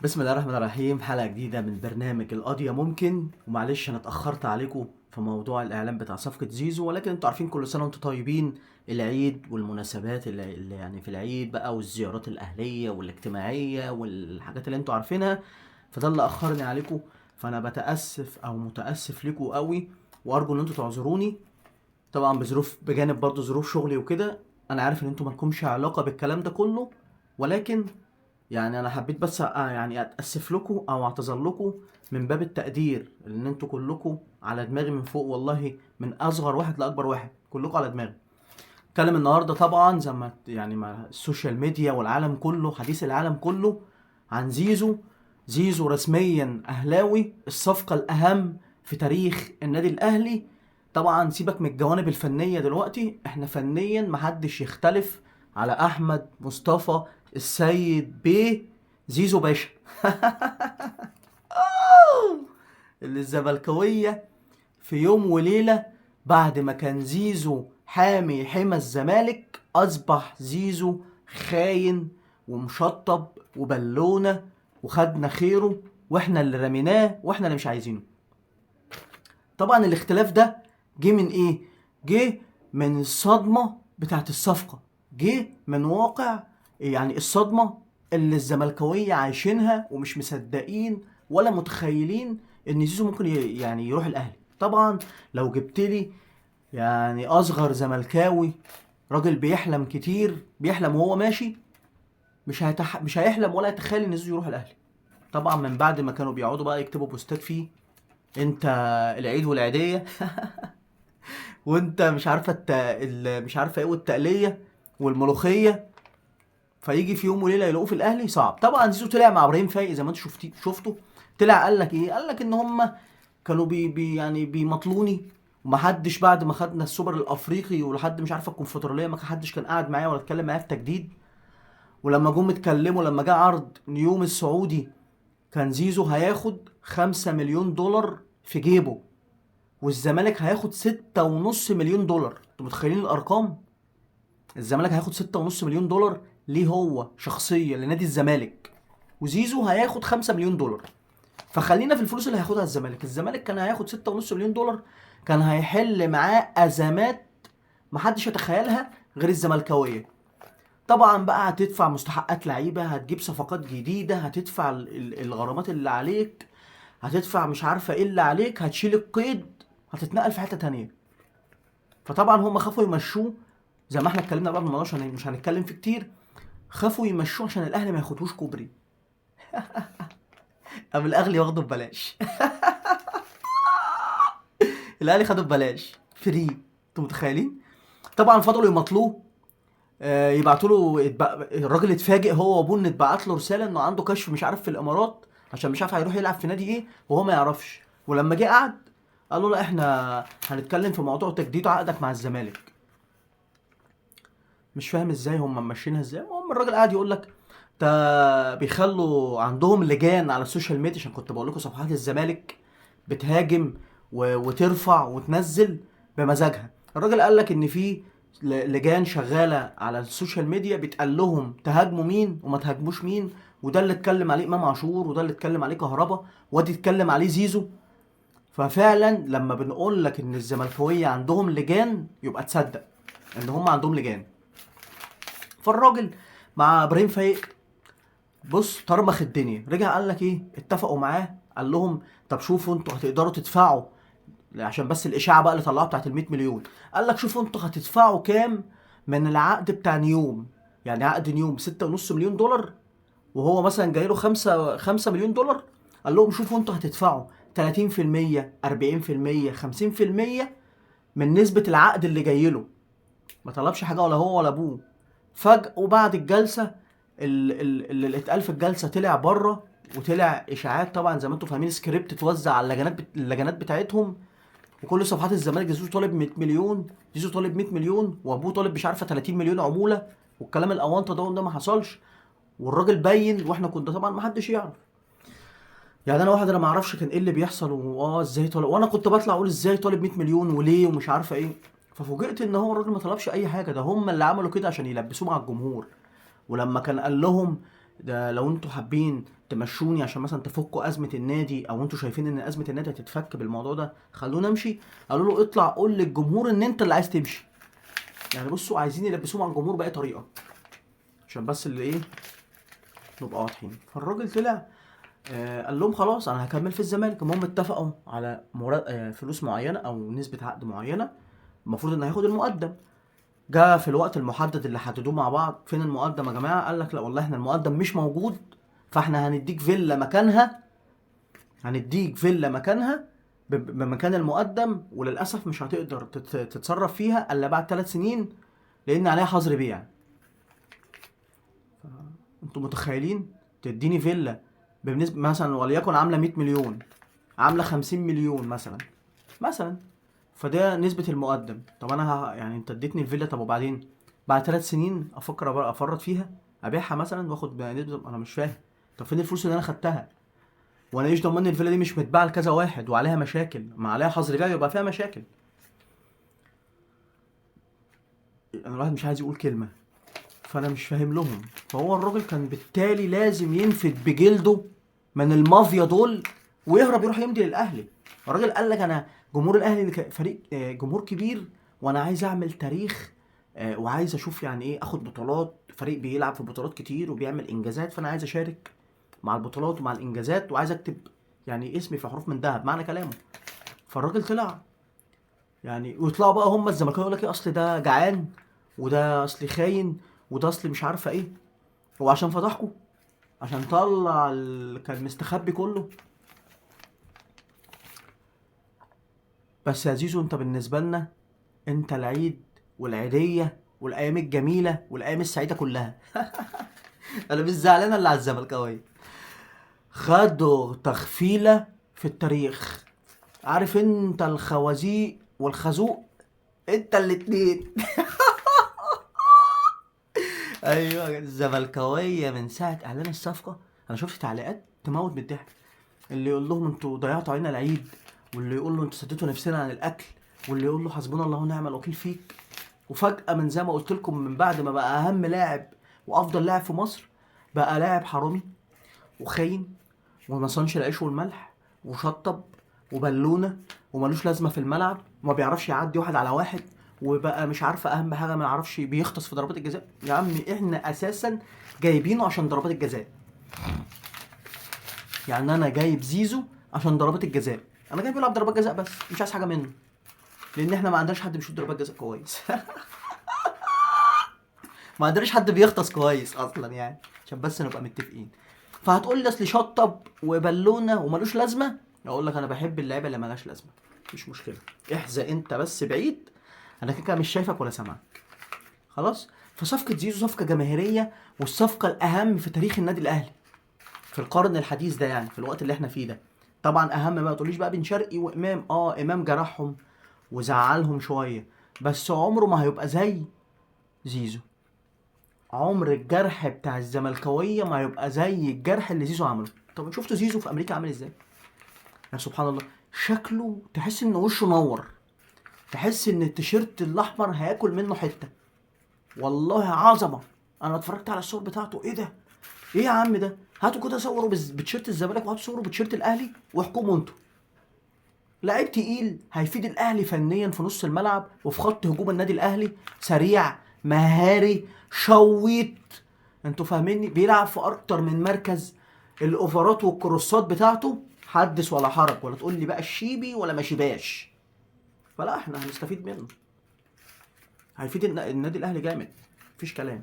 بسم الله الرحمن الرحيم. حلقة جديدة من برنامج القضية ممكن. ومعلش انا اتأخرت عليكم في موضوع الاعلان بتاع صفقة زيزو، ولكن انتوا عارفين كل سنة وانتوا طيبين. العيد والمناسبات اللي يعني في العيد بقى، والزيارات الاهلية والاجتماعية والحاجات اللي انتوا عارفينها، فده اللي اخرني عليكم. فانا بتأسف او متأسف لكم قوي، وارجو ان انتوا تعذروني طبعا بظروف، بجانب برضو ظروف شغلي وكده. انا عارف ان انتوا مالكمش علاقة بالكلام ده كله، ولكن يعني انا حبيت بس يعني اتاسف لكم او اعتذر لكم من باب التقدير، لان انتوا كلكم على دماغي من فوق والله، من اصغر واحد لاكبر واحد كلكم على دماغي. اتكلم النهارده طبعا زي ما يعني مع السوشيال ميديا والعالم كله، حديث العالم كله عن زيزو. زيزو رسميا اهلاوي، الصفقه الاهم في تاريخ النادي الاهلي. طبعا سيبك من الجوانب الفنيه دلوقتي، احنا فنيا محدش يختلف على احمد مصطفى السيد بيه زيزو باشا. اللي الزملكاويه في يوم وليله بعد ما كان زيزو حامي حمى الزمالك، اصبح زيزو خاين ومشطب وبلونه، وخدنا خيره واحنا اللي رميناه واحنا اللي مش عايزينه. طبعا الاختلاف ده جه من ايه؟ جه من الصدمة بتاعت الصفقة، جه من واقع يعني الصدمة اللي الزملكاوية عايشينها ومش مصدقين ولا متخيلين ان زيزو ممكن يعني يروح الاهلي. طبعا لو جبت لي يعني اصغر زملكاوي، راجل بيحلم كتير، بيحلم وهو ماشي، مش هيحلم ولا يتخيل ان زيزو يروح الاهلي. طبعا من بعد ما كانوا بيقعدوا بقى يكتبوا بوستات فيه، انت العيد والعيدية، وانت مش عارفه مش عارفه ايه، والتقليه والملوخيه، فيجي في يوم وليله يلاقوه في الاهلي. صعب. طبعا زيزو طلع مع ابراهيم فايق زي ما انتوا شفتوا. طلع قال لك ايه؟ قال لك ان هم كانوا يعني بيمطلوني، ومحدش بعد ما خدنا السوبر الافريقي ولحد مش عارفه الكونفدراليه ما حدش كان قاعد معايا ولا اتكلم معايا في تجديد. ولما جم اتكلموا، لما جه عرض نيوم السعودي، كان زيزو هياخد 5 مليون دولار في جيبه، والزمالك هياخد 6.5 مليون دولار. انتوا متخيلين الارقام؟ الزمالك هياخد 6.5 مليون دولار ليه هو شخصيا لنادي الزمالك، وزيزو هياخد 5 مليون دولار. فخلينا في الفلوس اللي هياخدها الزمالك كان هياخد 6.5 مليون دولار، كان هيحل معاه ازمات محدش يتخيلها غير الزملكاويه. طبعا بقى هتدفع مستحقات لعيبه، هتجيب صفقات جديده، هتدفع الغرامات اللي عليك، هتدفع مش عارفه ايه اللي عليك، هتشيل القيد، هتتنقل في حته تانية. فطبعا هم خافوا يمشوه، زي ما احنا اتكلمنا بقى في الموضوع عشان مش هنتكلم فيه كتير. خافوا يمشوه عشان الاهلي ما ياخدوش كوبري، قام الاهلي واخده ببلاش. الاهلي خده ببلاش فري. انتوا متخيلين؟ طبعا فضلوا يمطلوه، يبعتوا له الراجل اتفاجئ هو وابوه ان اتبعت له رساله انه عنده كشف مش عارف في الامارات، عشان مش عارف هيروح يلعب في نادي ايه وهو ما يعرفش. ولما جه قعد قال له لا، احنا هنتكلم في موضوع تجديد عقدك مع الزمالك. مش فاهم ازاي هم ماشيينها ازاي. المهم الراجل قاعد يقول لك ده بيخلوا عندهم لجان على السوشيال ميديا، عشان كنت بقول لكم صفحات الزمالك بتهاجم وترفع وتنزل بمزاجها. الراجل قال لك ان في لجان شغاله على السوشيال ميديا بتقال لهم تهاجموا مين وما تهاجموش مين، وده اللي اتكلم عليه امام عاشور، وده اللي اتكلم عليه كهربا، وادي اتكلم عليه زيزو. ففعلا لما بنقول لك ان الزملكاويه عندهم لجان، يبقى تصدق ان هم عندهم لجان. فالراجل مع ابراهيم فايق بص طربخ الدنيا، رجع قال لك ايه؟ اتفقوا معاه، قال لهم طب شوفوا انتوا هتقدروا تدفعوا، عشان بس الاشاعه بقى اللي طلعوها بتاعت ال 100 مليون. قال لك شوفوا انتوا هتدفعوا كام من العقد بتاع نيوم. يعني عقد نيوم 6.5 مليون دولار، وهو مثلا جاي له 5 مليون دولار. قال لهم شوفوا انتوا هتدفعوا 30%، 40%، 50% من نسبه العقد اللي جاي له. ما طلبش حاجه ولا هو ولا ابوه. فجأة وبعد الجلسة، اللي اتقال في الجلسة طلع بره، وطلع اشاعات طبعا زي ما انتم فاهمين، سكريبت اتوزع على اللجنات بتاعتهم. وكل صفحات الزمالك زيزو طالب 100 مليون، زيزو طالب 100 مليون، وابوه طالب مش عارفه 30 مليون عموله، والكلام الاونطه ده ما حصلش. والراجل باين، واحنا كنا طبعا ما حدش يعرف. يعني انا واحد انا ما اعرفش كان ايه اللي بيحصل، ازاي طالب، وانا كنت بطلع اقول ازاي طالب 100 مليون وليه ومش عارفه ايه. ففوجئت ان هو الراجل ما طلبش اي حاجه، ده هم اللي عملوا كده عشان يلبسوه مع الجمهور. ولما كان قال لهم ده لو انتوا حابين تمشوني عشان مثلا تفكوا ازمه النادي، او انتوا شايفين ان ازمه النادي هتتفك بالموضوع ده، خلونا امشي. قالوا له اطلع قول للجمهور ان انت اللي عايز تمشي. يعني بصوا عايزين يلبسوه مع الجمهور باي طريقه، عشان بس اللي ايه نبقى واضحين. فالراجل طلع قال لهم خلاص انا هكمل في الزمالك. المهم اتفقوا على فلوس معينه او نسبه عقد معينه، المفروض ان هياخد المقدم. جاء في الوقت المحدد اللي حددوه مع بعض، فين المقدم يا جماعه؟ قال لك لا والله احنا المقدم مش موجود، فاحنا هنديك فيلا مكانها، هنديك فيلا مكانها بمكان المقدم، وللاسف مش هتقدر تتصرف فيها الا بعد 3 سنين لان عليها حظر بيع. انتوا متخيلين تديني فيلا بالنسبه مثلا وليكن عامله 100 مليون، عامله 50 مليون مثلا، فده نسبه المقدم. طب انا يعني انت اديتني الفيلا، طب وبعدين بعد 3 سنين افكر افرط فيها ابيعها مثلا واخد نسبه؟ انا مش فاهم. طب فين الفلوس اللي انا خدتها؟ وانا ايش ضمني الفيلا دي مش متباعه لكذا واحد وعليها مشاكل؟ ما عليها حظر جاي يبقى فيها مشاكل. انا الواحد مش عايز يقول كلمه، فانا مش فاهم لهم. فهو الراجل كان بالتالي لازم ينفد بجلده من المافيا دول ويهرب يروح يمضي للاهلي. الراجل قال لك انا جمهور الاهلي اللي فريق جمهور كبير، وانا عايز اعمل تاريخ وعايز اشوف يعني ايه اخد بطولات، فريق بيلعب في بطولات كتير وبيعمل انجازات، فانا عايز اشارك مع البطولات ومع الانجازات، وعايز اكتب يعني اسمي في حروف من ذهب معنى كلامه. فالراجل طلع يعني، ويطلعوا بقى هم الزملكاويه يقول لك ايه، اصل ده جعان، وده اصل خاين، وده اصل مش عارفه ايه. هو عشان فضحكوا؟ عشان طلع اللي كان مستخبي كله؟ بس يا زيزو انت بالنسبه لنا انت العيد والعيديه والايام الجميله والايام السعيده كلها. انا مش زعلان الا على الزملكاويه، خدوا تخفيله في التاريخ. عارف انت الخوازيق والخازوق، انت الاتنين. ايوه الزملكاويه من ساعه اعلان الصفقه انا شفت تعليقات تموت بالضحك. اللي يقول لهم انتوا ضيعتوا علينا العيد، واللي يقول له انتوا سديتوا نفسنا عن الاكل، واللي يقول له حسبنا الله ونعم الوكيل فيك. وفجاه من زي ما قلت لكم، من بعد ما بقى اهم لاعب وافضل لاعب في مصر، بقى لاعب حرامي وخاين وما صنش العيش والملح وشطب وبالونه وملوش لازمه في الملعب وما بيعرفش يعدي واحد على واحد، وبقى مش عارفه اهم حاجه ما يعرفش بيختص في ضربات الجزاء. يا عم احنا اساسا جايبينه عشان ضربات الجزاء. يعني انا جايب زيزو عشان ضربات الجزاء، انا جايب يلعب ضربات جزاء بس مش عايز حاجه منه، لان احنا ما عندناش حد بيشوط ضربات جزاء كويس. ما عندناش حد بيختص كويس اصلا يعني، عشان بس نبقى متفقين. فهتقول لي اصل شطب وبالونه وملوش لازمه، اقول لك انا بحب اللعيبه اللي مالهاش لازمه، مش مشكله، احذى انت بس بعيد، انا كده مش شايفك ولا سامعك. خلاص. فصفقه زيزو صفقه جماهيريه، والصفقه الاهم في تاريخ النادي الاهلي في القرن الحديث ده، يعني في الوقت اللي احنا فيه ده. طبعا اهم بقى تقوليش بقى بن شرقي وامام، امام جرحهم وزعلهم شويه، بس عمره ما هيبقى زي زيزو. عمر الجرح بتاع الزملكاويه ما هيبقى زي الجرح اللي زيزو عمله. طب شفتوا زيزو في امريكا عامل ازاي؟ يا سبحان الله، شكله تحس ان وشه نور، تحس ان التيشيرت الاحمر هياكل منه حته. والله عظمه. انا اتفرجت على الصور بتاعته، ايه ده؟ ايه يا عم ده؟ هاتوا كده صوروا بتيشيرت الزمالك وهاتوا صوروا بتيشيرت الاهلي واحكموا انتوا. لعيب تقيل هيفيد الاهلي فنيا في نص الملعب وفي خط هجوم النادي الاهلي، سريع مهاري شويت، انتوا فاهميني؟ بيلعب في اكتر من مركز، الاوفرات والكروسات بتاعته حدث ولا حرج، ولا تقول لي بقى الشيبي ولا ما شيباش. فلا احنا هنستفيد منه، هيفيد النادي الاهلي جامد، مفيش كلام،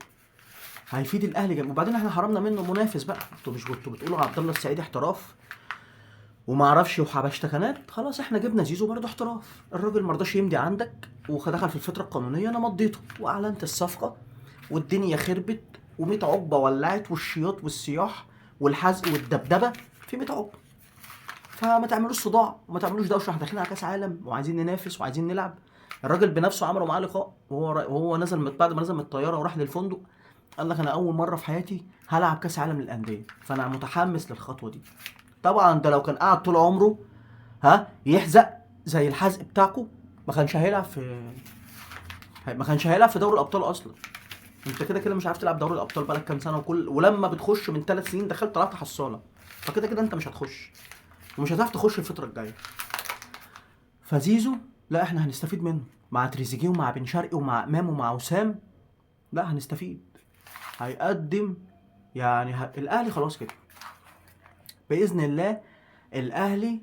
هيفيد الاهلي جامد. وبعدين احنا حرمنا منه منافس بقى، انتوا مش كنتوا بتقولوا عبد الله السعيد احتراف وما اعرفش وحبشتكنات؟ خلاص احنا جبنا زيزو برضه احتراف. الراجل ما رضاش يمضي عندك ودخل في الفتره القانونيه، انا مضيته واعلنت الصفقه والدنيا خربت و100 عقبه ولعت، والشياط والصياح والحزق والدبدبه في 100 عقبه. فما تعملوش صداع وما تعملوش دوشه، احنا داخلين على كاس عالم وعايزين ننافس وعايزين نلعب. الراجل بنفسه عملوا معاه لقاء وهو نزل بعد ما نزل من الطياره وراح للفندق، قال لك انا اول مره في حياتي هلعب كاس عالم للانديه، فانا متحمس للخطوه دي. طبعا ده لو كان قاعد طول عمره يحزق زي الحزق بتاعكم ما كانش هيلعب في دوري الابطال اصلا. انت كده كده مش عارف تلعب دوري الابطال بقالك كام سنه، ولما بتخش من 3 سنين دخلت طلعت حصاله، فكده كده انت مش هتخش ومش هتعرف تخش الفتره الجايه. فزيزو لا احنا هنستفيد منه مع تريزيجيه ومع بن شرقي ومع امام ومع وسام، لا هنستفيد. هيقدم يعني الاهلي خلاص كده باذن الله. الاهلي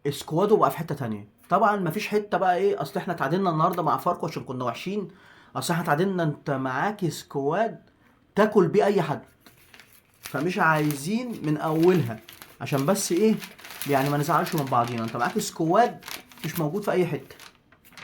اسكواده بقى في حته تانية. طبعا مفيش حته بقى ايه اصل احنا اتعادلنا النهارده مع فاركو عشان كنا وحشين، اصل احنا اتعادلنا، انت معاك سكواد تاكل بيه اي حد، فمش عايزين من اولها عشان بس ايه يعني ما نزعلش من بعضينا. انت معاك سكواد مش موجود في اي حته.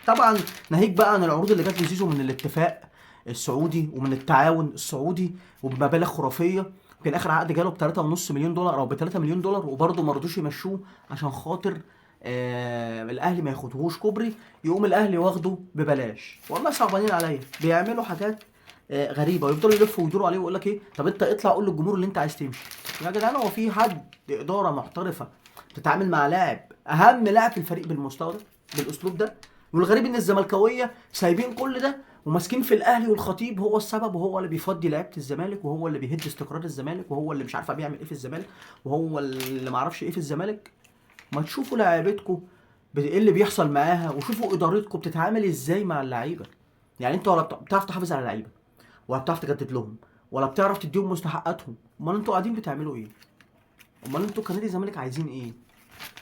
طبعا ناهيك بقى عن العروض اللي جات لزيزو من الاتفاق السعودي ومن التعاون السعودي وبمبالغ خرافيه. كان اخر عقد جاله ب 3.5 مليون دولار او ب 3 مليون دولار، وبرضه ما رضوش يمشوه عشان خاطر الاهلي ما ياخدهوش كوبري، يقوم الاهلي واخده ببلاش. والله صعبانين عليا، بيعملوا حاجات غريبه ويفضلوا يلفوا ويدوروا عليه ويقول لك ايه طب انت اطلع قول للجمهور اللي انت عايز تمشي. يا جدعان هو في حد اداره محترفه تتعامل مع لاعب اهم لاعب في الفريق بالمستوى ده بالاسلوب ده؟ والغريب ان الزملكاويه سايبين كل ده وماسكين في الاهلي، والخطيب هو السبب وهو اللي بيفضي لعيبه الزمالك وهو اللي بيهد استقرار الزمالك وهو اللي مش عارفه بيعمل ايه في الزمالك وهو اللي ما اعرفش ايه في الزمالك. ما تشوفوا لعيبتكم ايه اللي بيحصل معاها، وشوفوا ادارتكم بتتعامل ازاي مع اللعيبه. يعني انت ولا بتعرف تحافظ على اللعيبه، ولا بتعرف تجدد لهم، ولا بتعرف تديهم مستحقاتهم. امال انتوا قاعدين بتعملوا ايه؟ امال انتوا كنادي الزمالك عايزين ايه؟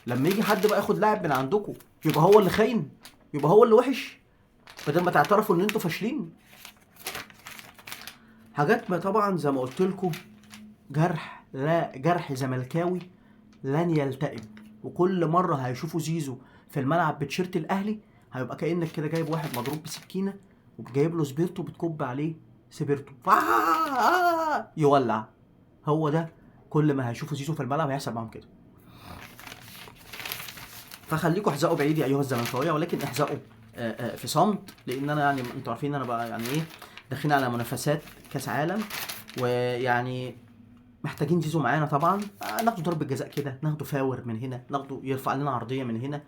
لما يجي حد بقى ياخد لاعب من عندكم يبقى هو اللي خاين، يبقى هو اللي وحش، بدل ما تعترفوا ان انتوا فاشلين. حاجات ما طبعا زي ما قلت لكم جرح، لا جرح زملكاوي لن يلتئم. وكل مره هيشوفوا زيزو في الملعب بتشيرت الاهلي هيبقى كانك كده جايب واحد مضروب بسكينه وجايب له سبيرتو بتكب عليه سبيرتو يولع. هو ده كل ما هيشوفوا زيزو في الملعب هيحصل معاهم كده. فخليكوا احزقوا بعيد يا ايها الزملكاويه، ولكن احزقوا في صمت، لان انا يعني انتوا عارفين انا بقى يعني ايه داخلين على منافسات كاس عالم، ويعني محتاجين زيزو معانا طبعا. ناخده ضربه جزاء كده، ناخده فاور من هنا، ناخده يرفع لنا عرضيه من هنا،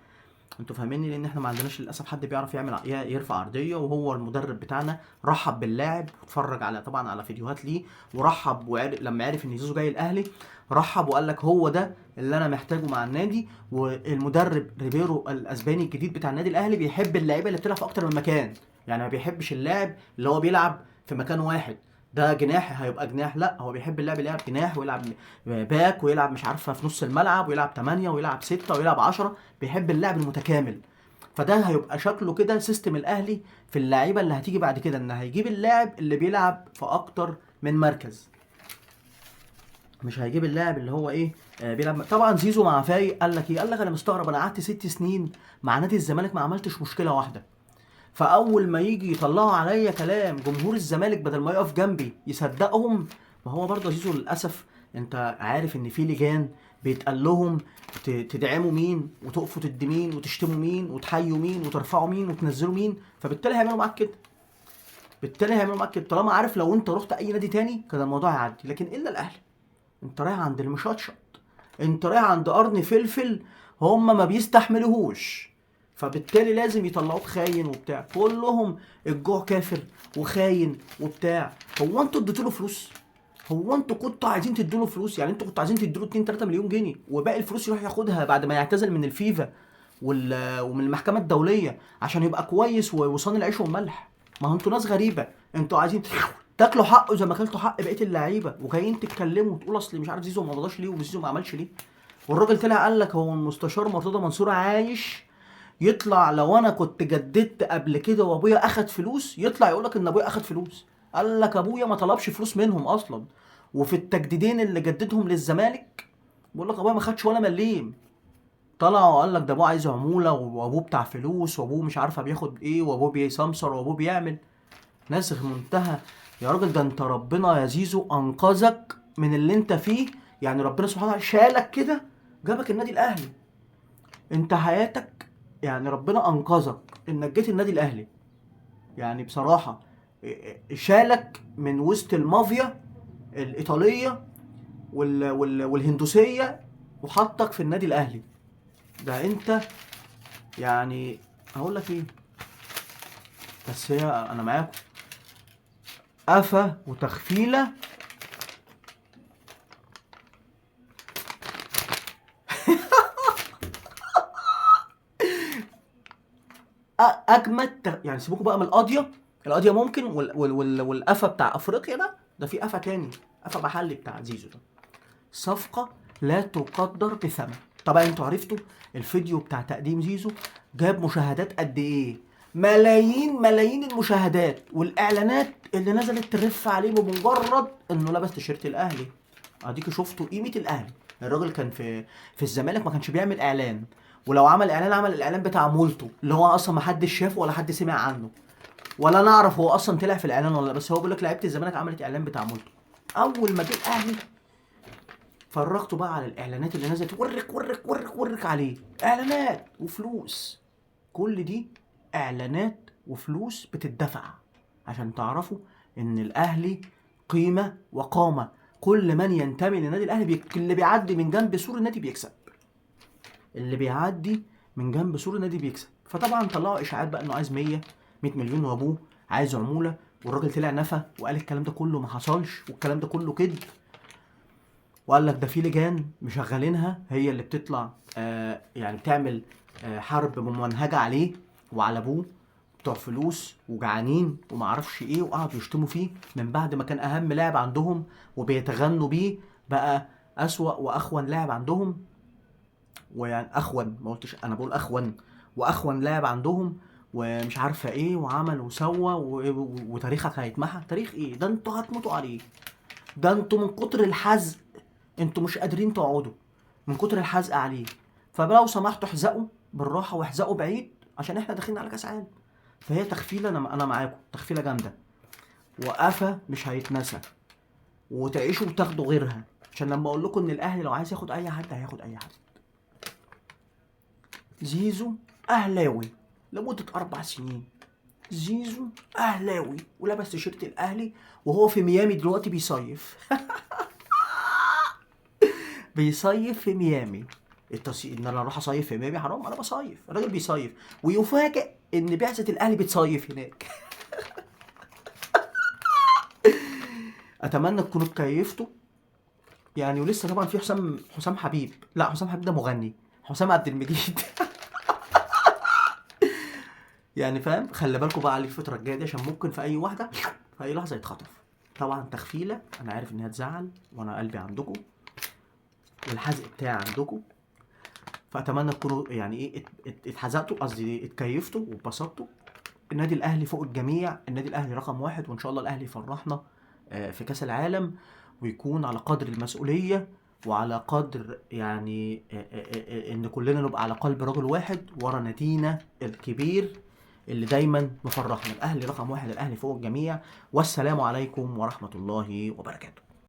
انتوا فاهميني، لان احنا ما عندناش للاسف حد بيعرف يعمل يرفع عرضيه. وهو المدرب بتاعنا رحب باللاعب واتفرج على طبعا على فيديوهات ليه، ورحب لما عرف ان زيزو جاي الاهلي رحب وقال لك هو ده اللي انا محتاجه مع النادي. والمدرب ريبيرو الاسباني الجديد بتاع النادي الاهلي بيحب اللعيبه اللي بتلعب في اكتر من مكان، يعني ما بيحبش اللاعب اللي هو بيلعب في مكان واحد، ده جناح هيبقى جناح، لا هو بيحب اللاعب اللي يلعب جناح ويلعب باك ويلعب مش عارفه في نص الملعب ويلعب 8 ويلعب 6 ويلعب 10، بيحب اللاعب المتكامل. فده هيبقى شكله كده سيستم الاهلي في اللعيبه اللي هتيجي بعد كده، ان هيجيب اللاعب اللي بيلعب في اكتر من مركز، مش هيجيب اللاعب اللي هو ايه بيلعب. طبعا زيزو مع فايق قال لك ايه، قال لك انا مستغرب انا قعدت 6 سنين مع نادي الزمالك ما عملتش مشكله واحده، فاول ما يجي يطلعوا عليا كلام جمهور الزمالك بدل ما يقف جنبي يصدقهم. ما هو برضه زيزو للاسف انت عارف ان في لجان بيتقال لهم تدعموا مين وتقفوا ضد مين وتشتموا مين وتحيوا مين وترفعوا مين وتنزلوا مين، فبالتالي هيعملوا معاك كده، بالتالي هيعملوا معاك كده. طالما عارف لو انت رحت اي نادي تاني كان الموضوع هيعدي، لكن الا الاهلي انت رايح عند المشطشط، انت رايح عند قرن فلفل هم ما بيستحملوهوش، فبالتالي لازم يطلعوك خاين وبتاع. كلهم الجوع كافر وخاين وبتاع. هو انتوا اديتوا فلوس؟ هو انتوا كنتوا عايزين تدوا فلوس؟ يعني انتوا كنتوا عايزين تدوا 2 3 مليون جنيه وباقي الفلوس يروح ياخدها بعد ما يعتزل من الفيفا ومن المحكمه الدوليه عشان يبقى كويس وصان العيش والملح؟ ما انتوا ناس غريبه، انتوا عايزين تاكلوا حقه زي ما اكلتوا حق بقيه اللعيبه، وجايين تتكلموا وتقول اصل مش عارف زيزو ما رضاش ليه وزيزو ما عملش ليه. والراجل طلع قال لك هو المستشار مرتضى منصور عايش يطلع لو انا كنت جددت قبل كده وابويا اخد فلوس يطلع يقول لك ان ابويا اخد فلوس. قال لك ابويا ما طلبش فلوس منهم اصلا، وفي التجديدين اللي جددهم للزمالك بيقول لك ابويا ما خدش ولا مليم. طلع وقال لك ده ابوه عايز عموله وابوه بتاع فلوس وابوه مش عارفه بياخد ايه وابوه بيسمسر وابوه بيعمل ناس منتهى. يا راجل ده انت ربنا يا زيزو انقذك من اللي انت فيه، يعني ربنا سبحانه وتعالى شالك كده جابك النادي الاهلي. انت حياتك يعني ربنا انقذك انك جيت النادي الاهلي، يعني بصراحة شالك من وسط المافيا الايطالية والهندوسية وحطك في النادي الاهلي. ده انت يعني هقول لك ايه، بس هي انا معاكم. قفا وتخفيله. اجمد يعني سيبوكوا بقى من القاضيه. القاضيه ممكن والقفا بتاع افريقيا ده في قفا تاني، قفا محلي بتاع زيزو ده. صفقه لا تقدر بثمن. طبعا انتوا عرفتوا الفيديو بتاع تقديم زيزو جاب مشاهدات قد ايه؟ ملايين المشاهدات، والاعلانات اللي نزلت ترف عليه بمجرد انه لبس تيشيرت الاهلي. اديكوا شفتوا قيمه الاهلي. الراجل كان في الزمالك ما كانش بيعمل اعلان، ولو عمل اعلان عمل الاعلان بتاع مولتو اللي هو اصلا ما حدش شافه ولا حد سمع عنه ولا نعرف هو اصلا طلع في الاعلان ولا لا، بس هو بيقول لك لعيبه الزمالك عملت اعلان بتاع مولتو. اول ما جه الاهلي فرجته بقى على الاعلانات اللي نزلت، ورك عليه اعلانات وفلوس. كل دي اعلانات وفلوس بتدفع عشان تعرفوا ان الاهلي قيمه وقامه. كل من ينتمي للنادي الاهلي اللي بيعدي من جنب سور النادي بيكسب، اللي بيعدي من جنب سور النادي بيكسب. فطبعا طلعوا اشاعات بقى انه عايز 100 مليون وابوه عايز عموله، والراجل طلع نفى وقال الكلام ده كله ما حصلش والكلام ده كله كذب، وقال لك ده في لجان مشغلينها هي اللي بتطلع يعني بتعمل حرب ممنهجه عليه وعلى ابوه، بتوع فلوس وجعانين ومعرفش ايه، وقعدوا يشتموا فيه من بعد ما كان اهم لاعب عندهم وبيتغنوا بيه بقى اسوأ واخون لاعب عندهم. ويعني اخون، ما قلتش انا، بقول اخون، واخون لاعب عندهم ومش عارفه ايه وعمل وسوى وتاريخك هيتمحى. تاريخ ايه؟ ده انتوا هتموتوا عليه. ده انتوا من كتر الحزق انتوا مش قادرين تقعدوا من كتر الحزق عليه. فلو سمحتوا احزقوا بالراحه واحزقوا بعيد عشان احنا داخلين على كاس عالم. فهي تخفيله، انا معاكم، تخفيله جامده وقفا مش هيتنسى، وتعيشوا وتاخدوا غيرها. عشان لما اقول لكم ان الاهلي لو عايز ياخد اي حد هياخد اي حد. زيزو اهلاوي لمده 4 سنين. زيزو اهلاوي ولبس تيشيرت الاهلي وهو في ميامي دلوقتي بيصيف. بيصيف في ميامي. ان انا اروح اصيف في ميامي حرام؟ انا بصيف، الراجل بيصيف ويفاجئ ان بعثه الاهلي بتصيف هناك. اتمنى تكونوا اتكيفتوا يعني. ولسه طبعا في حسام حبيب، لا حسام حبيب ده مغني، حسام عبد المجيد. يعني فاهم، خلي بالكم بقى عليه الفتره الجايه دي عشان ممكن في اي واحده في اي لحظه يتخطف. طبعا تخفيله انا عارف ان هي تزعل وانا قلبي عندكم والحزق بتاعي عندكم، فاتمنى تكونوا يعني ايه اتحزقتوا، قصدي اتكيفتوا واتبسطتوا. النادي الاهلي فوق الجميع، النادي الاهلي رقم 1، وان شاء الله الاهلي يفرحنا في كاس العالم ويكون على قدر المسؤوليه وعلى قدر يعني ان كلنا نبقى على قلب رجل واحد ورا نادينا الكبير اللي دايما مفرحنا. الاهلي رقم 1، الاهلي فوق الجميع. والسلام عليكم ورحمه الله وبركاته.